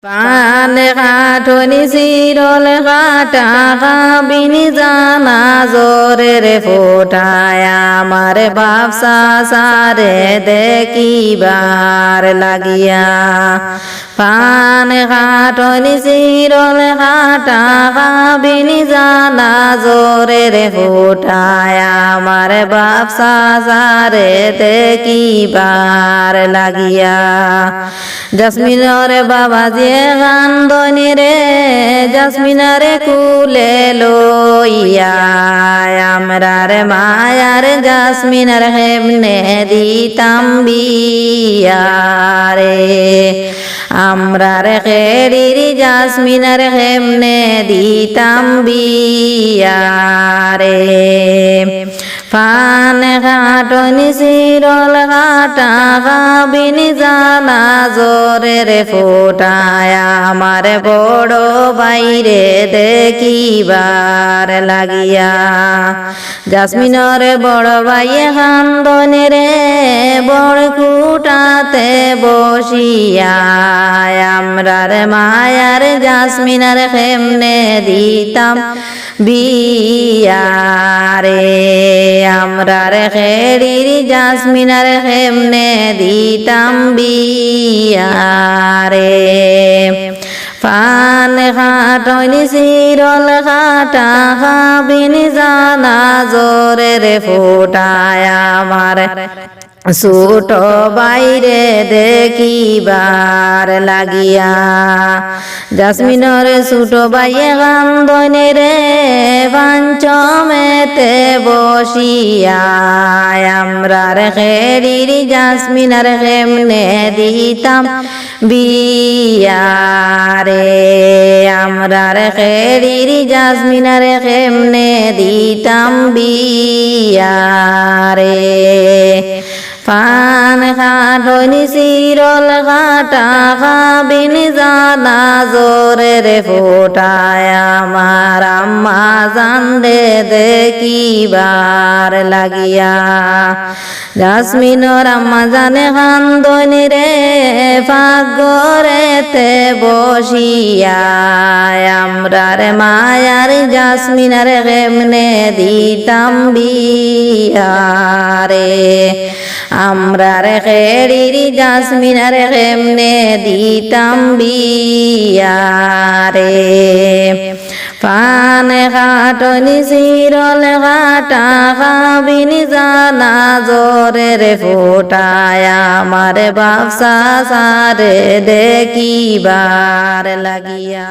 পান কাঠনি চিরল কাটা কাবিনি জানা জোরের ফোটায় আমার বাপসা সারে দেখিবার লাগিয়া পান কাঠনি চিরল কাটা কাবিনি জানা জোরের ফোটায় আমার বাপসা সারে দেখিবার লাগিয়া জাসমিনরে বাবা যে কান্দনি রে জাসমিনারে কুলে লইয়া আমরার মায়ার জাসমিনার হেমনে দিতাম বিয়া রে আমরার খেড়ির জাসমিনার হেমনে দিতাম বিয়া রে পান কাটনি চিরল কাটা কাবিনি জানা জোরের ফোটায় আমার বড় বাইরে দেখিবার লাগিয়া জাসমিনর বড় ভাইয়ে কান্দনি রে বড় কুটাতে বসিয়া আমরার মায়ার জাসমিনার হেমনে দিতাম বিয়া রে আমরার খেড়ির জাসমিনার হেমনে দিতাম বিয়া রে পান কাটনি চিরল কাটা কাবিনি জানা জোরের ফোটায় আমার ছোট বাইরে দেখিবার লাগিয়া জাসমিনর ছোট বাইয়ে কান্দনি রে পাঞ্চমেতে বসিয়া আমরার খেড়ির জাসমিনার হেমনে দিতাম বিয়া রে আমরার খেড়ির জাসমিনার হেমনে দিতাম বিয়া রে পান কাটনি চিরল কাটা কাবিনি জানা জোরের ফোটায় আমার আম্মা জানদে দেখিবার লাগিয়া জাসমিনর আম্মা জানে কান্দনি রে পাগরেতে বসিয়া আমরার মায়ার জাসমিনার হেমনে দিতাম বিয়া রে আমরার খেড়ির জাসমিনার হেমনে দিতাম বিয়া রে পান কাটনি চিরল কাটা কাবিনি জানা জোরের ফোটায় আমার বাপসা সারে দেখিবার লাগিয়া।